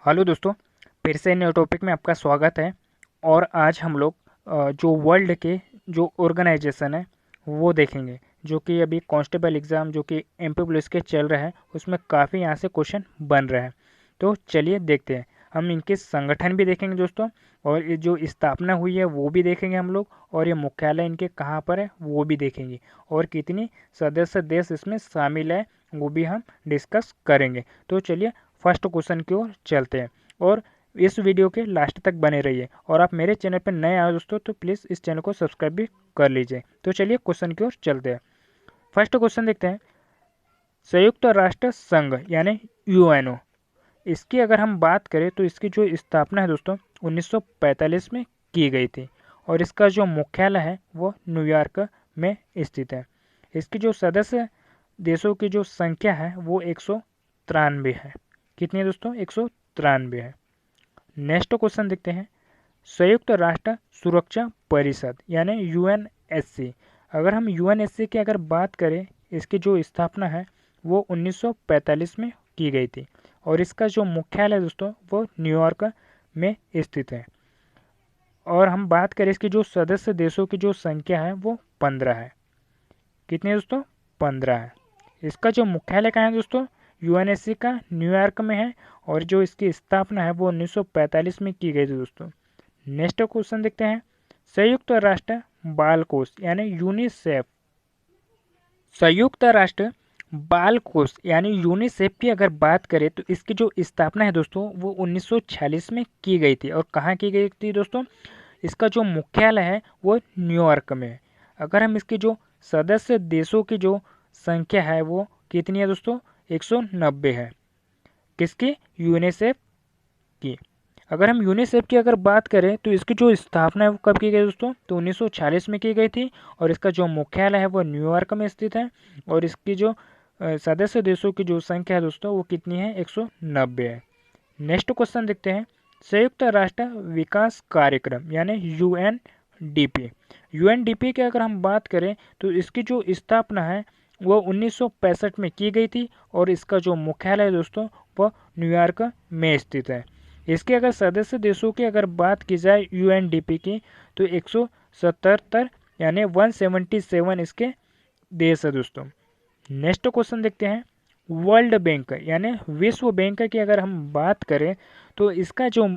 Hello दोस्तों, फिर से नए टॉपिक में आपका स्वागत है। और आज हम लोग जो वर्ल्ड के जो ऑर्गेनाइजेशन है वो देखेंगे, जो कि अभी कांस्टेबल एग्ज़ाम जो कि एमपी पुलिस के चल रहा है उसमें काफ़ी यहाँ से क्वेश्चन बन रहे हैं। तो चलिए देखते हैं। हम इनके संगठन भी देखेंगे दोस्तों, और ये जो स्थापना हुई है वो भी देखेंगे हम लोग, और ये मुख्यालय इनके कहाँ पर है वो भी देखेंगे, और कितनी सदस्य देश इसमें शामिल है वो भी हम डिस्कस करेंगे। तो चलिए फर्स्ट क्वेश्चन की ओर चलते हैं, और इस वीडियो के लास्ट तक बने रहिए। और आप मेरे चैनल पर नए आए दोस्तों तो प्लीज़ इस चैनल को सब्सक्राइब भी कर लीजिए। तो चलिए क्वेश्चन की ओर चलते हैं। फर्स्ट क्वेश्चन देखते हैं। संयुक्त राष्ट्र संघ यानी यूएनओ, इसकी अगर हम बात करें तो इसकी जो स्थापना है दोस्तों 1945 में की गई थी, और इसका जो मुख्यालय है वो न्यूयॉर्क में स्थित है। इसकी जो सदस्य देशों की जो संख्या है वो 193 है। कितनी है दोस्तों? 193 है। नेक्स्ट क्वेश्चन देखते हैं। संयुक्त राष्ट्र सुरक्षा परिषद यानी यूएनएससी, अगर हम यूएनएससी की अगर बात करें, इसकी जो स्थापना है वो 1945 में की गई थी, और इसका जो मुख्यालय है दोस्तों वो न्यूयॉर्क में स्थित है। और हम बात करें इसकी जो सदस्य देशों की जो संख्या है वो 15 है। कितनी है दोस्तों? 15 है। इसका जो मुख्यालय कहाँ है दोस्तों? यूएनएससी का न्यूयॉर्क में है, और जो इसकी स्थापना है वो 1945 में की गई थी दोस्तों। नेक्स्ट क्वेश्चन देखते हैं। संयुक्त राष्ट्र बाल कोष यानी यूनिसेफ, संयुक्त राष्ट्र बाल कोष यानी यूनिसेफ की अगर बात करें तो इसकी जो स्थापना है दोस्तों वो 1946 में की गई थी। और कहाँ की गई थी दोस्तों? इसका जो मुख्यालय है वो न्यूयॉर्क में है। अगर हम इसकी जो सदस्य देशों की जो संख्या है वो कितनी है दोस्तों? 190 है। किसकी? यूनिसेफ की। अगर हम यूनिसेफ की अगर बात करें तो इसकी जो स्थापना है वो कब की गई दोस्तों? तो 1946 में की गई थी, और इसका जो मुख्यालय है वो न्यूयॉर्क में स्थित है। और इसकी जो सदस्य देशों की जो संख्या है दोस्तों वो कितनी है? 190 है। नेक्स्ट क्वेश्चन देखते हैं। संयुक्त राष्ट्र विकास कार्यक्रम यानी यूएनडीपी, यूएनडीपी की अगर हम बात करें तो इसकी जो स्थापना है वो 1965 में की गई थी, और इसका जो मुख्यालय है दोस्तों वो न्यूयॉर्क में स्थित है। इसके अगर सदस्य देशों की अगर बात की जाए यूएनडीपी की तो 177 यानी 177 इसके देश है दोस्तों। नेक्स्ट क्वेश्चन देखते हैं। वर्ल्ड बैंक यानी विश्व बैंक की अगर हम बात करें तो इसका जो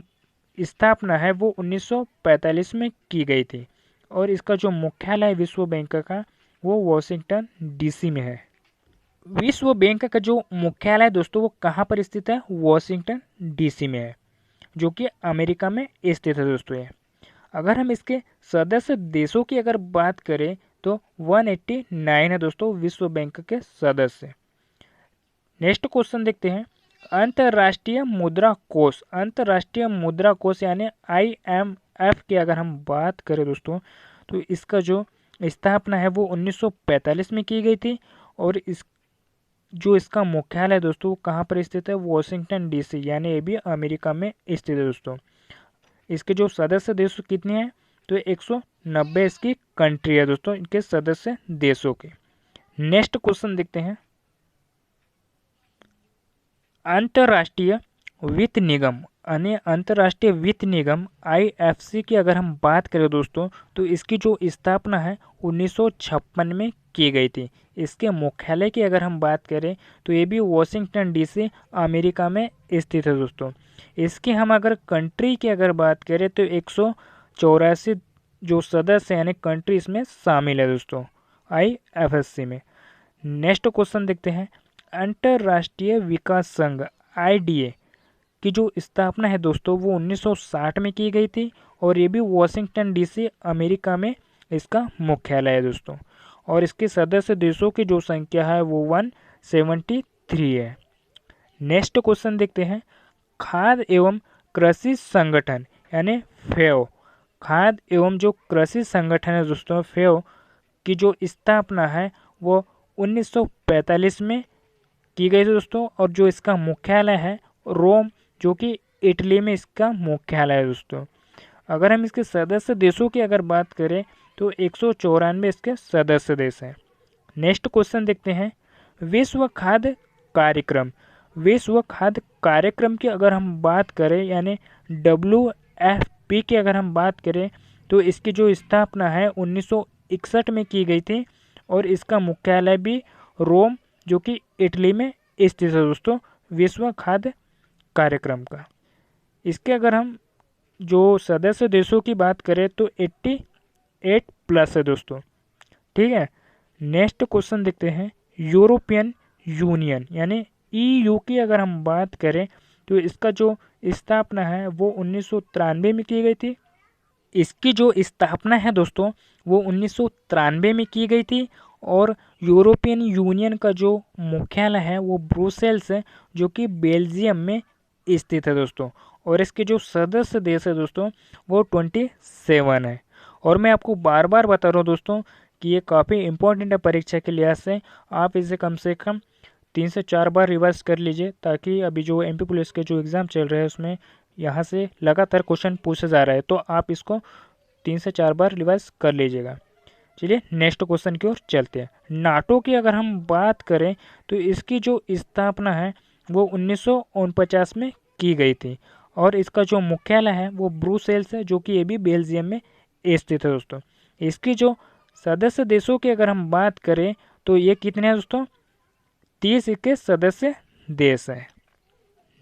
स्थापना है वो 1945 में की गई थी, और इसका जो मुख्यालय है विश्व बैंक का वो वॉशिंगटन डीसी में है। विश्व बैंक का जो मुख्यालय है दोस्तों वो कहाँ पर स्थित है? वॉशिंगटन डीसी में है, जो कि अमेरिका में स्थित है दोस्तों ये। अगर हम इसके सदस्य देशों की अगर बात करें तो 189 है दोस्तों विश्व बैंक के सदस्य। नेक्स्ट क्वेश्चन देखते हैं। अंतर्राष्ट्रीय मुद्रा कोष, अंतर्राष्ट्रीय मुद्रा कोष यानी आईएमएफ की अगर हम बात करें दोस्तों तो इसका जो स्थापना है वो 1945 में की गई थी, और इस जो इसका मुख्यालय है दोस्तों वो कहाँ पर स्थित है? वॉशिंगटन डीसी यानी ये भी अमेरिका में स्थित है दोस्तों। इसके जो सदस्य देश कितने हैं? तो 190 इसकी कंट्री है दोस्तों, इनके सदस्य देशों के। नेक्स्ट क्वेश्चन देखते हैं। अंतर्राष्ट्रीय वित्त निगम यानी अंतर्राष्ट्रीय वित्त निगम आईएफसी की अगर हम बात करें दोस्तों तो इसकी जो स्थापना है 1956 में की गई थी। इसके मुख्यालय की अगर हम बात करें तो ये भी वॉशिंगटन डीसी अमेरिका में स्थित है दोस्तों। इसकी हम अगर कंट्री की अगर बात करें तो 184 जो सदस्य यानी कंट्री इसमें शामिल है दोस्तों आईएफएससी में। नेक्स्ट क्वेश्चन देखते हैं। अंतर्राष्ट्रीय विकास संघ आईडीए की जो स्थापना है दोस्तों वो 1960 में की गई थी, और ये भी वॉशिंगटन डीसी अमेरिका में इसका मुख्यालय है दोस्तों। और इसके सदस्य देशों की जो संख्या है वो 173 है। नेक्स्ट क्वेश्चन देखते हैं। खाद्य एवं कृषि संगठन यानी फेओ, खाद्य एवं जो कृषि संगठन है दोस्तों फेओ की जो स्थापना है वो 1945 में की गई थी दोस्तों, और जो इसका मुख्यालय है रोम जो कि इटली में इसका मुख्यालय है दोस्तों। अगर हम इसके सदस्य देशों की अगर बात करें तो 194 इसके सदस्य देश हैं। नेक्स्ट क्वेश्चन देखते हैं। विश्व खाद्य कार्यक्रम, विश्व खाद्य कार्यक्रम की अगर हम बात करें यानी WFP की अगर हम बात करें तो इसकी जो स्थापना है 1961 में की गई थी और इसका मुख्यालय भी रोम जो कि इटली में स्थित है दोस्तों, विश्व खाद्य कार्यक्रम का। इसके अगर हम जो सदस्य देशों की बात करें तो 88 प्लस है दोस्तों। ठीक है, नेक्स्ट क्वेश्चन देखते हैं। यूरोपियन यूनियन यानी EU की अगर हम बात करें तो इसका जो स्थापना है वो 1993 में की गई थी। इसकी जो स्थापना है दोस्तों वो 1993 में की गई थी और यूरोपियन यूनियन का जो मुख्यालय है वो ब्रुसेल्स है जो कि बेल्जियम में स्थित है दोस्तों। और इसके जो सदस्य देश है दोस्तों वो 27 है। और मैं आपको बार बार बता रहा हूँ दोस्तों कि ये काफ़ी इंपॉर्टेंट है परीक्षा के लिहाज से। आप इसे कम से कम 3 से 4 बार रिवाइज कर लीजिए ताकि अभी जो MP पुलिस के जो एग्ज़ाम चल रहे हैं उसमें यहाँ से लगातार क्वेश्चन पूछा जा रहा है, तो आप इसको 3 से 4 बार रिवाइज कर लीजिएगा। चलिए नेक्स्ट क्वेश्चन की ओर चलते हैं। नाटो की अगर हम बात करें तो इसकी जो स्थापना है वो 1949 में की गई थी और इसका जो मुख्यालय है वो ब्रुसेल्स है जो कि ये भी बेल्जियम में स्थित है दोस्तों। इसकी जो सदस्य देशों की अगर हम बात करें तो ये कितने हैं दोस्तों, 30 इसके सदस्य देश हैं।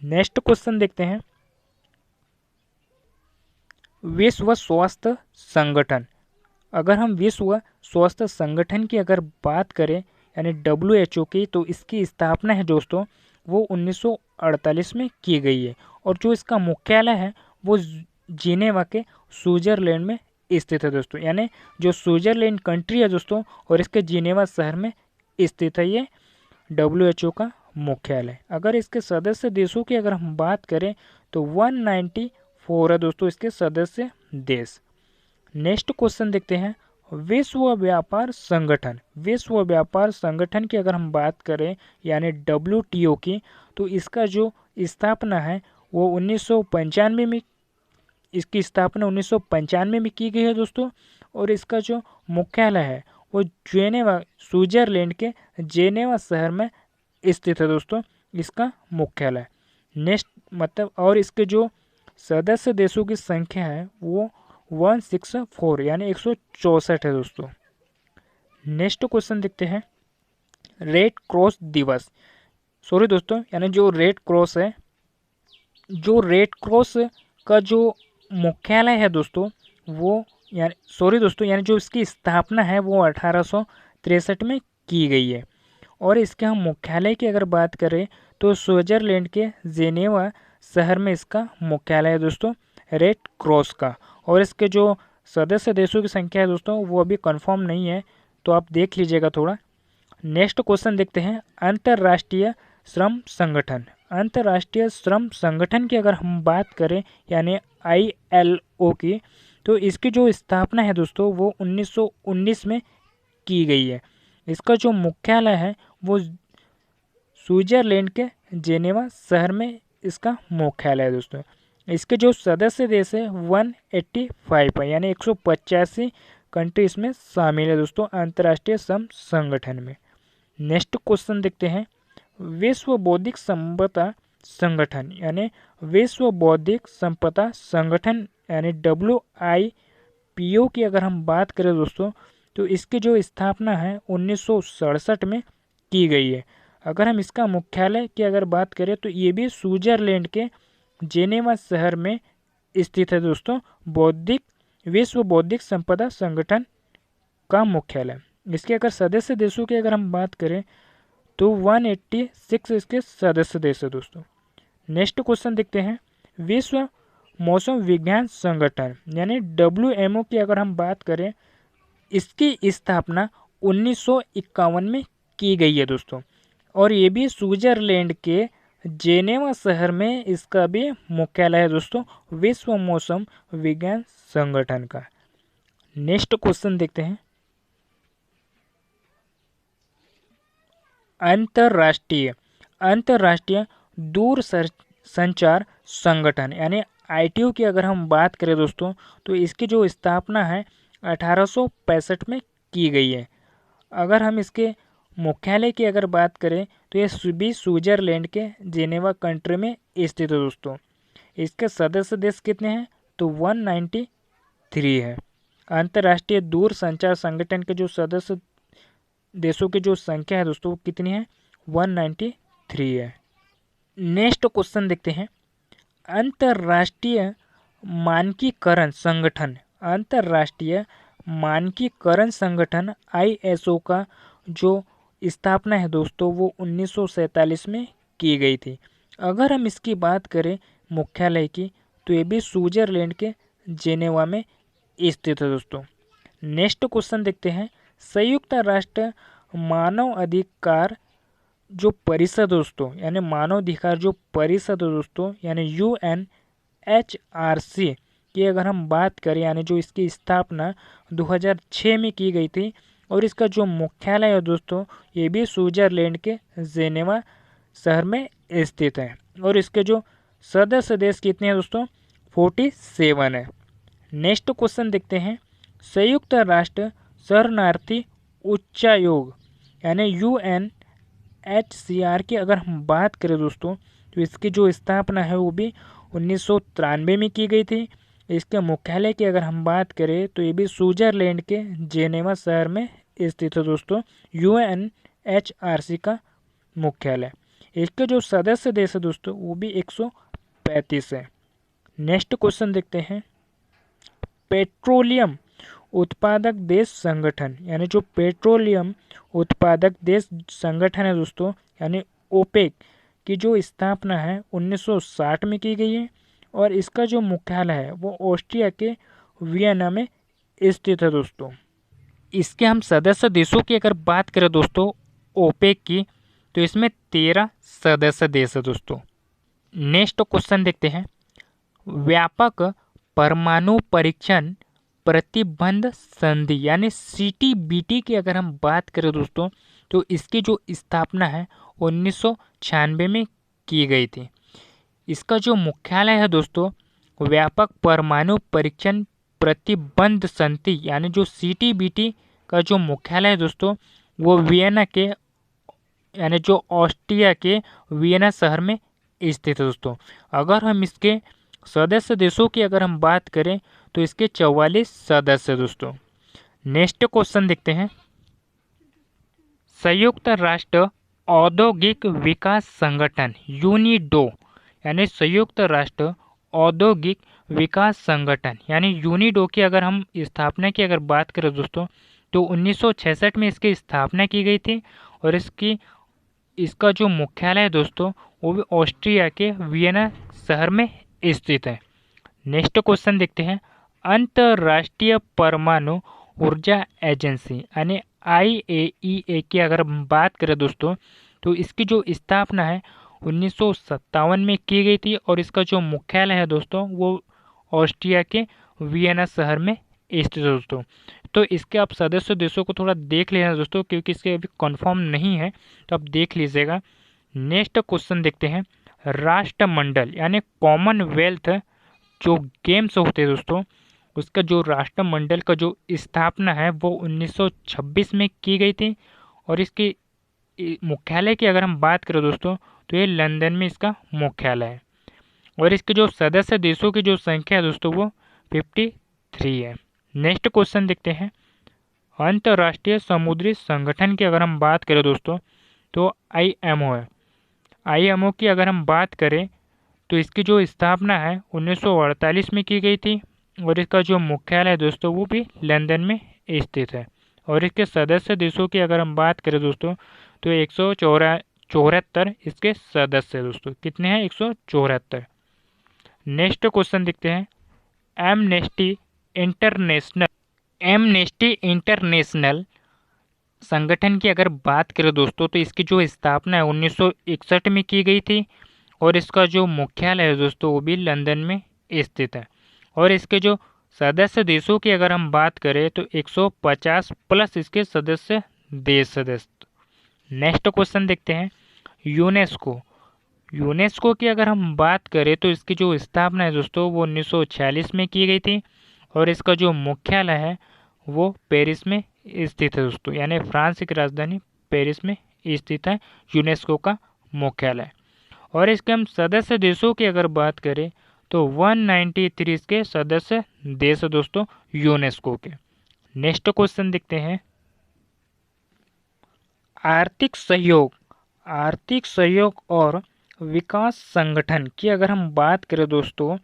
नेक्स्ट क्वेश्चन देखते हैं। विश्व स्वास्थ्य संगठन, अगर हम विश्व स्वास्थ्य संगठन की अगर बात करें यानी WHO की, तो इसकी स्थापना है दोस्तों वो 1948 में की गई है और जो इसका मुख्यालय है वो जिनेवा के स्विट्जरलैंड में स्थित है दोस्तों। यानी जो स्विट्जरलैंड कंट्री है दोस्तों और इसके जिनेवा शहर में स्थित है ये WHO का मुख्यालय। अगर इसके सदस्य देशों की अगर हम बात करें तो 194 है दोस्तों इसके सदस्य देश। नेक्स्ट क्वेश्चन देखते हैं। विश्व व्यापार संगठन, विश्व व्यापार संगठन की अगर हम बात करें यानी WTO की, तो इसका जो स्थापना है वो 1995 में, इसकी स्थापना 1995 में की गई है दोस्तों और इसका जो मुख्यालय है वो जेनेवा स्विट्जरलैंड के जेनेवा शहर में स्थित है दोस्तों इसका मुख्यालय। नेक्स्ट मतलब और इसके जो सदस्य देशों की संख्या है वो 164 यानी 164 है दोस्तों। नेक्स्ट क्वेश्चन देखते हैं। रेड क्रॉस दिवस, सॉरी दोस्तों यानी जो रेड क्रॉस है, जो रेड क्रॉस का जो मुख्यालय है दोस्तों वो यानी सॉरी दोस्तों यानी जो इसकी स्थापना है वो 1863 में की गई है और इसके हम मुख्यालय की अगर बात करें तो स्विट्जरलैंड के जेनेवा शहर में इसका मुख्यालय है दोस्तों रेड क्रॉस का। और इसके जो सदस्य देशों की संख्या है दोस्तों वो अभी कंफर्म नहीं है, तो आप देख लीजिएगा थोड़ा। नेक्स्ट क्वेश्चन देखते हैं। अंतर्राष्ट्रीय श्रम संगठन, अंतर्राष्ट्रीय श्रम संगठन की अगर हम बात करें यानी ILO की, तो इसकी जो स्थापना है दोस्तों वो 1919 में की गई है। इसका जो मुख्यालय है वो स्विट्जरलैंड के जेनेवा शहर में इसका मुख्यालय है दोस्तों। इसके जो सदस्य देश है 185 है यानी 185 कंट्री इसमें शामिल है दोस्तों अंतर्राष्ट्रीय श्रम संगठन में। नेक्स्ट क्वेश्चन देखते हैं। विश्व बौद्धिक संपदा संगठन यानी विश्व बौद्धिक संपदा संगठन यानी WIPO की अगर हम बात करें दोस्तों तो इसकी जो स्थापना है 1967 में की गई है। अगर हम इसका मुख्यालय की अगर बात करें तो ये भी स्विट्जरलैंड के जेनेवा शहर में स्थित है दोस्तों विश्व बौद्धिक संपदा संगठन का मुख्यालय। इसके अगर सदस्य देशों की अगर हम बात करें तो 186 इसके सदस्य देश है दोस्तों। नेक्स्ट क्वेश्चन देखते हैं। विश्व मौसम विज्ञान संगठन यानी WMO की अगर हम बात करें, इसकी स्थापना 1951 में की गई है दोस्तों और ये भी स्विट्जरलैंड के जेनेवा शहर में इसका भी मुख्यालय है दोस्तों विश्व मौसम विज्ञान संगठन का। नेक्स्ट क्वेश्चन देखते हैं। अंतर्राष्ट्रीय दूर संचार संगठन यानी ITU की अगर हम बात करें दोस्तों तो इसकी जो स्थापना है 1865 में की गई है। अगर हम इसके मुख्यालय की अगर बात करें तो ये भी स्विट्जरलैंड के जेनेवा कंट्री में स्थित है दोस्तों। इसके सदस्य देश कितने हैं तो 193 है। अंतर्राष्ट्रीय दूर संचार संगठन के जो सदस्य देशों की जो संख्या है दोस्तों वो कितनी है 193 है। नेक्स्ट क्वेश्चन देखते हैं। अंतर्राष्ट्रीय मानकीकरण संगठन, अंतर्राष्ट्रीय मानकीकरण संगठन ISO का जो स्थापना है दोस्तों वो 1947 में की गई थी। अगर हम इसकी बात करें मुख्यालय की तो ये भी स्विट्जरलैंड के जेनेवा में स्थित है दोस्तों। नेक्स्ट क्वेश्चन देखते हैं। संयुक्त राष्ट्र मानव अधिकार जो परिषद दोस्तों यानी मानवाधिकार जो परिषद दोस्तों यानी UNHRC की अगर हम बात करें यानी जो इसकी स्थापना 2006 में की गई थी और इसका जो मुख्यालय है दोस्तों ये भी स्विट्जरलैंड के जेनेवा शहर में स्थित है और इसके जो सदस्य देश कितने हैं दोस्तों 47 है। नेक्स्ट क्वेश्चन देखते हैं। संयुक्त राष्ट्र शरणार्थी उच्चायोग यानी UNHCR की अगर हम बात करें दोस्तों तो इसकी जो स्थापना है वो भी 1993 में की गई थी। इसके मुख्यालय की अगर हम बात करें तो ये भी स्विट्जरलैंड के जेनेवा शहर में स्थित है दोस्तों UNHRC का मुख्यालय। इसके जो सदस्य देश है दोस्तों वो भी 135 है। नेक्स्ट क्वेश्चन देखते हैं। पेट्रोलियम उत्पादक देश संगठन यानी जो पेट्रोलियम उत्पादक देश संगठन है दोस्तों यानी ओपेक की जो स्थापना है 1960 में की गई है और इसका जो मुख्यालय है वो ऑस्ट्रिया के वियना में स्थित है दोस्तों। इसके हम सदस्य देशों की अगर बात करें दोस्तों ओपेक की तो इसमें 13 सदस्य देश है दोस्तों। नेक्स्ट क्वेश्चन देखते हैं। व्यापक परमाणु परीक्षण प्रतिबंध संधि यानी CTBT की अगर हम बात करें दोस्तों तो इसकी जो स्थापना है 1996 में की गई थी। इसका जो मुख्यालय है दोस्तों व्यापक परमाणु परीक्षण प्रतिबंध संधि यानी जो CTBT का जो मुख्यालय है दोस्तों वो वियना के यानी जो ऑस्ट्रिया के वियना शहर में स्थित है दोस्तों। अगर हम इसके सदस्य देशों की अगर हम बात करें तो इसके 44 सदस्य दोस्तों। नेक्स्ट क्वेश्चन देखते हैं। संयुक्त राष्ट्र औद्योगिक विकास संगठन यूनिडो यानी संयुक्त राष्ट्र औद्योगिक विकास संगठन यानी यूनिडो की अगर हम स्थापना की अगर बात करें दोस्तों तो 1966 में इसकी स्थापना की गई थी और इसका जो मुख्यालय है दोस्तों वो भी ऑस्ट्रिया के वियना शहर में स्थित है। नेक्स्ट क्वेश्चन देखते हैं। अंतर्राष्ट्रीय परमाणु ऊर्जा एजेंसी यानी IAEA की अगर हम बात करें दोस्तों तो इसकी जो स्थापना है 1957 में की गई थी और इसका जो मुख्यालय है दोस्तों वो ऑस्ट्रिया के वियना शहर में स्थित है दोस्तों। तो इसके आप सदस्य देशों को थोड़ा देख लेना दोस्तों क्योंकि इसके अभी कंफर्म नहीं है तो आप देख लीजिएगा। नेक्स्ट क्वेश्चन देखते हैं। राष्ट्रमंडल यानी कॉमनवेल्थ जो गेम्स होते हैं दोस्तों उसका जो राष्ट्रमंडल का जो स्थापना है वो 1926 में की गई थी और इसके मुख्यालय की अगर हम बात करें दोस्तों तो ये लंदन में इसका मुख्यालय है और इसके जो सदस्य देशों की जो संख्या है दोस्तों वो 53 है। नेक्स्ट क्वेश्चन देखते हैं। अंतर्राष्ट्रीय समुद्री संगठन की अगर हम बात करें दोस्तों तो IMO है। IMO की अगर हम बात करें तो इसकी जो स्थापना है 1948 में की गई थी और इसका जो मुख्यालय है दोस्तों वो भी लंदन में स्थित है और इसके सदस्य देशों की अगर हम बात करें दोस्तों तो 174 इसके सदस्य दोस्तों। कितने हैं 174। नेक्स्ट क्वेश्चन देखते हैं। एमनेस्टी इंटरनेशनल संगठन की अगर बात करें दोस्तों तो इसकी जो स्थापना है 1961 में की गई थी और इसका जो मुख्यालय है दोस्तों वो भी लंदन में स्थित है और इसके जो सदस्य देशों की अगर हम बात करें तो 150 प्लस इसके सदस्य देश सदस्य। नेक्स्ट क्वेश्चन देखते हैं। यूनेस्को की अगर हम बात करें तो इसकी जो स्थापना है दोस्तों वो 1946 में की गई थी और इसका जो मुख्यालय है वो पेरिस में स्थित है दोस्तों यानी फ्रांस की राजधानी पेरिस में स्थित है यूनेस्को का मुख्यालय। और इसके हम सदस्य देशों की अगर बात करें तो 193 इसके सदस्य देश दोस्तों यूनेस्को के। नेक्स्ट क्वेश्चन देखते हैं, आर्थिक सहयोग और विकास संगठन की अगर हम बात करें दोस्तों,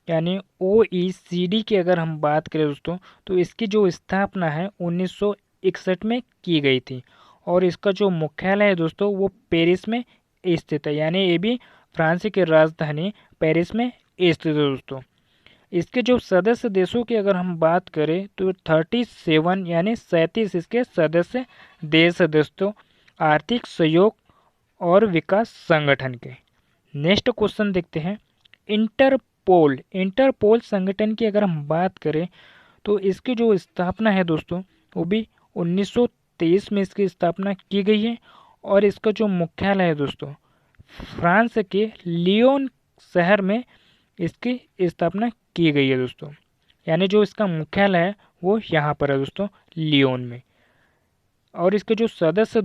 यानी OECD की अगर हम बात करें दोस्तों, तो इसकी जो स्थापना है 1961 में की गई थी और इसका जो मुख्यालय है दोस्तों वो पेरिस में स्थित है, यानी ये भी फ्रांस की राजधानी पेरिस में स्थित है दोस्तों। इसके जो सदस्य देशों की अगर हम बात करें तो 37 यानी 37 इसके सदस्य देश है दोस्तों आर्थिक सहयोग और विकास संगठन के। नेक्स्ट क्वेश्चन देखते हैं, इंटरपोल संगठन की अगर हम बात करें तो इसकी जो स्थापना है दोस्तों वो भी 1923 में इसकी स्थापना की गई है और इसका जो मुख्यालय है दोस्तों फ्रांस के लियोन शहर में इसकी स्थापना की गई है दोस्तों, यानी जो इसका मुख्यालय है वो यहाँ पर है दोस्तों लियोन में। और इसके जो सदस्य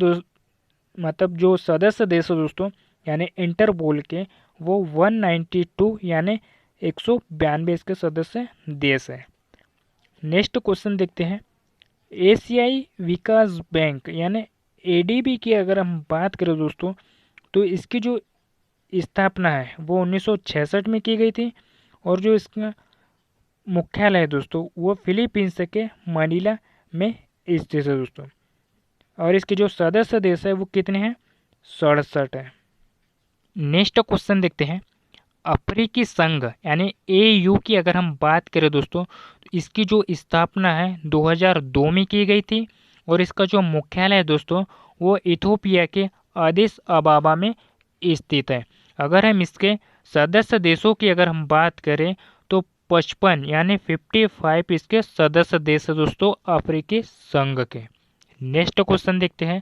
देश है दोस्तों यानी इंटरपोल के वो 192 यानी 192 इसके सदस्य देश है। नेक्स्ट क्वेश्चन देखते हैं, एशियाई विकास बैंक यानी ADB की अगर हम बात करें दोस्तों तो इसकी जो स्थापना है वो 1966 में की गई थी और जो इसका मुख्यालय है दोस्तों वो फिलीपींस के मनीला में स्थित है दोस्तों। और इसके जो सदस्य देश है वो कितने हैं, 67 है। नेक्स्ट क्वेश्चन देखते हैं, अफ्रीकी संघ यानी AU की अगर हम बात करें दोस्तों तो इसकी जो स्थापना है 2002 में की गई थी और इसका जो मुख्यालय है दोस्तों वो इथोपिया के अदिस अबाबा में स्थित है। अगर हम इसके सदस्य देशों की अगर हम बात करें तो 55 यानी 55 इसके सदस्य देश है दोस्तों अफ्रीकी संघ के। नेक्स्ट क्वेश्चन देखते हैं,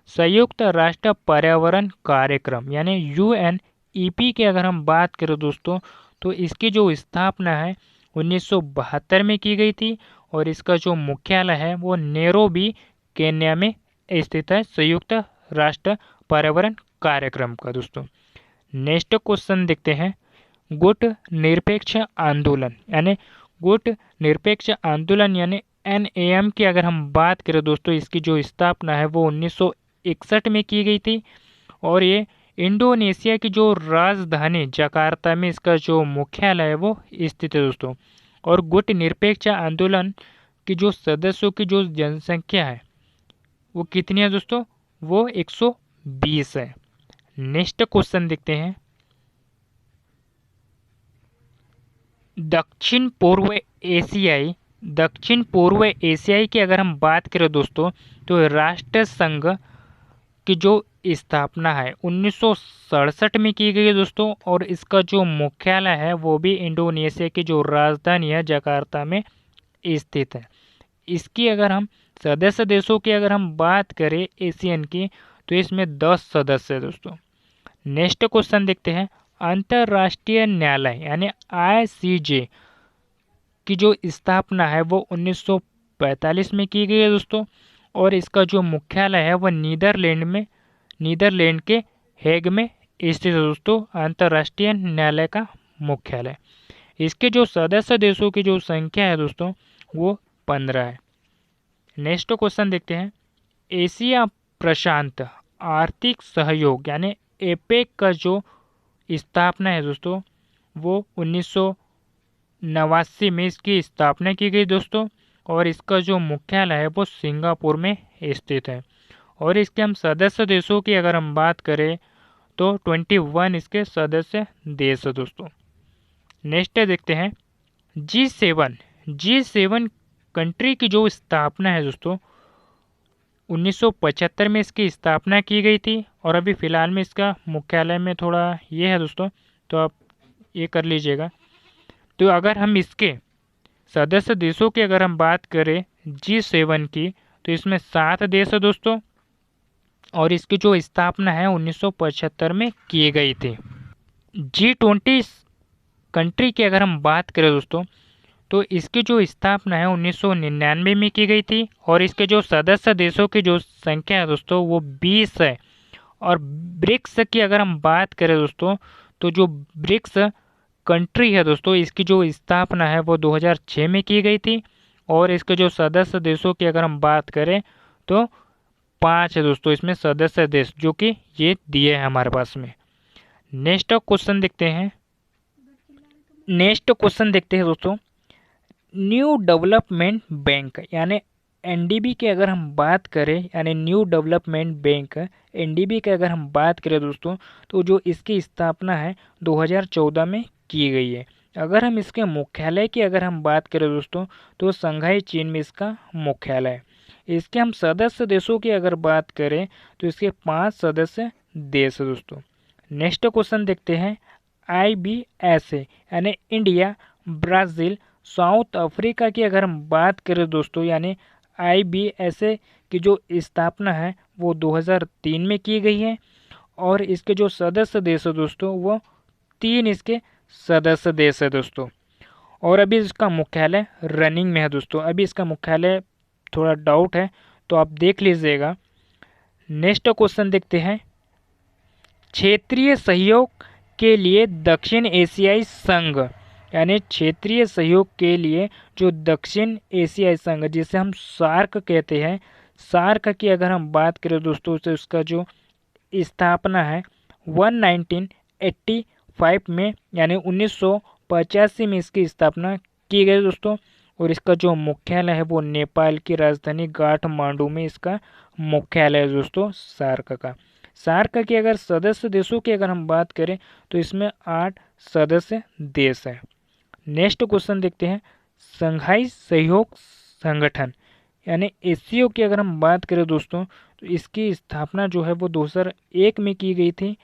संयुक्त राष्ट्र पर्यावरण कार्यक्रम यानी UNEP की अगर हम बात करें दोस्तों तो इसकी जो स्थापना है 1972 में की गई थी और इसका जो मुख्यालय है वो नैरोबी केन्या में स्थित है संयुक्त राष्ट्र पर्यावरण कार्यक्रम का दोस्तों। नेक्स्ट क्वेश्चन देखते हैं, गुट निरपेक्ष आंदोलन यानी NAM की अगर हम बात करें दोस्तों इसकी जो स्थापना है वो 1961 में की गई थी और ये इंडोनेशिया की जो राजधानी जकार्ता में इसका जो मुख्यालय है वो स्थित है दोस्तों। और गुट निरपेक्ष आंदोलन की जो सदस्यों की जो जनसंख्या है वो कितनी है दोस्तों, वो 120 है। नेक्स्ट क्वेश्चन देखते हैं, दक्षिण पूर्व एशियाई की अगर हम बात करें दोस्तों तो राष्ट्र संघ की जो स्थापना है 1967 में की गई है दोस्तों और इसका जो मुख्यालय है वो भी इंडोनेशिया की जो राजधानी है जकार्ता में स्थित है। इसकी अगर हम सदस्य देशों की अगर हम बात करें एशियन की तो इसमें 10 सदस्य है दोस्तों। नेक्स्ट क्वेश्चन देखते हैं, अंतर्राष्ट्रीय न्यायालय यानी ICJ की जो स्थापना है वो 1945 में की गई है दोस्तों और इसका जो मुख्यालय है वो नीदरलैंड के हेग में स्थित है दोस्तों अंतर्राष्ट्रीय न्यायालय का मुख्यालय। इसके जो सदस्य देशों की जो संख्या है दोस्तों वो 15 है। नेक्स्ट क्वेश्चन देखते हैं, एशिया प्रशांत आर्थिक सहयोग यानी APEC का जो स्थापना है दोस्तों वो 1989 में इसकी स्थापना की गई दोस्तों और इसका जो मुख्यालय है वो सिंगापुर में स्थित है। और इसके हम सदस्य देशों की अगर हम बात करें तो 21 इसके सदस्य देश है दोस्तों। नेक्स्ट देखते हैं, G7 कंट्री की जो स्थापना है दोस्तों 1975 में इसकी स्थापना की गई थी और अभी फ़िलहाल में इसका मुख्यालय में थोड़ा ये है दोस्तों, तो आप ये कर लीजिएगा। तो अगर हम इसके सदस्य देशों की अगर हम बात करें G7 की तो इसमें 7 देश है दोस्तों और इसकी जो स्थापना है 1975 में की गई थी। G20 कंट्री की अगर हम बात करें दोस्तों तो इसकी जो स्थापना है 1999 में की गई थी और इसके जो सदस्य देशों की जो संख्या है दोस्तों वो 20 है। और ब्रिक्स की अगर हम बात करें दोस्तों, तो जो ब्रिक्स कंट्री है दोस्तों, इसकी जो स्थापना है वो 2006 में की गई थी और इसके जो सदस्य देशों की अगर हम बात करें तो 5 है दोस्तों इसमें सदस्य देश, जो कि ये दिए हैं हमारे पास में। नेक्स्ट क्वेश्चन देखते हैं। दोस्तों, न्यू डेवलपमेंट बैंक यानी एनडीबी की अगर हम बात करें, यानी न्यू डेवलपमेंट बैंक एनडीबी की अगर हम बात करें दोस्तों, तो जो इसकी स्थापना है 2014 में की गई है। अगर हम इसके मुख्यालय की अगर हम बात करें दोस्तों, तो शंघाई चीन में इसका मुख्यालय है। इसके हम सदस्य देशों की अगर बात करें तो इसके 5 सदस्य देश है दोस्तों। नेक्स्ट क्वेश्चन देखते हैं। IBSA यानी इंडिया, ब्राज़ील, साउथ अफ्रीका की अगर हम बात करें दोस्तों, यानी IBSA की जो स्थापना है वो 2003 में की गई है और इसके जो सदस्य देश है दोस्तों वो 3 इसके सदस्य देश है दोस्तों। और अभी इसका मुख्यालय रनिंग में है दोस्तों। अभी इसका मुख्यालय थोड़ा डाउट है, तो आप देख लीजिएगा। नेक्स्ट क्वेश्चन देखते हैं। क्षेत्रीय सहयोग के लिए दक्षिण एशियाई संघ, यानी क्षेत्रीय सहयोग के लिए जो दक्षिण एशियाई संघ जिसे हम सार्क कहते हैं, सार्क की अगर हम बात करें दोस्तों, तो उसका जो स्थापना है 1985 में, यानी 1985 में इसकी स्थापना की गई दोस्तों। और इसका जो मुख्यालय है वो नेपाल की राजधानी काठमांडू में इसका मुख्यालय है दोस्तों सार्क का। सार्क के अगर सदस्य देशों की अगर हम बात करें तो इसमें 8 सदस्य देश हैं। नेक्स्ट क्वेश्चन देखते हैं। शंघाई सहयोग संगठन यानी एससीओ की अगर हम बात करें दोस्तों, तो इसकी स्थापना जो है वो 2001 में की गई थी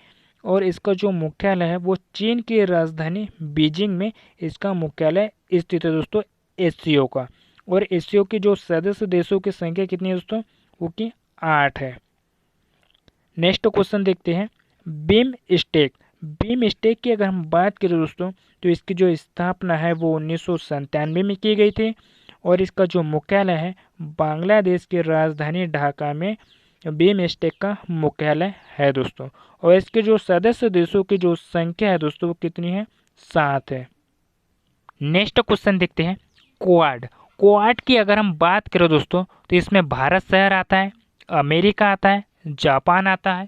और इसका जो मुख्यालय है वो चीन की राजधानी बीजिंग में इसका मुख्यालय स्थित है दोस्तों एससीओ का। और एससीओ की जो सदस्य देशों की संख्या कितनी है दोस्तों, वो की 8 है। नेक्स्ट क्वेश्चन देखते हैं। बीम स्टेक की अगर हम बात करें दोस्तों, तो इसकी जो स्थापना है वो 1997 में की गई थी और इसका जो मुख्यालय है बांग्लादेश की राजधानी ढाका में बीम स्टेक का मुख्यालय है दोस्तों। और इसके जो सदस्य देशों की जो संख्या है दोस्तों वो कितनी है, 7 है। नेक्स्ट क्वेश्चन देखते हैं। क्वाड की अगर हम बात करें दोस्तों, तो इसमें भारत शहर आता है, अमेरिका आता है, जापान आता है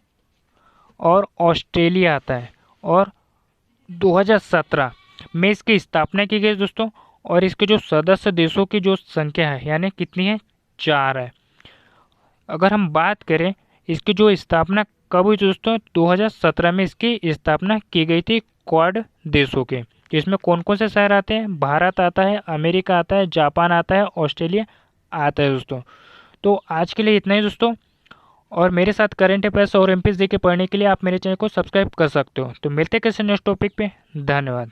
और ऑस्ट्रेलिया आता है। और 2017 में इसकी स्थापना की गई दोस्तों। और इसके जो सदस्य देशों की जो संख्या है यानी कितनी है, 4 है। अगर हम बात करें इसकी जो स्थापना कब हुई दोस्तों, 2017 में इसकी स्थापना की गई थी क्वाड देशों के। इसमें कौन कौन से शहर आते हैं, भारत आता है, अमेरिका आता है, जापान आता है, ऑस्ट्रेलिया आता है दोस्तों। तो आज के लिए इतना ही दोस्तों। और मेरे साथ करंट अफेयर्स और एमपीएससी के पढ़ने के लिए आप मेरे चैनल को सब्सक्राइब कर सकते हो। तो मिलते हैं किसी नेक्स्ट टॉपिक पे। धन्यवाद।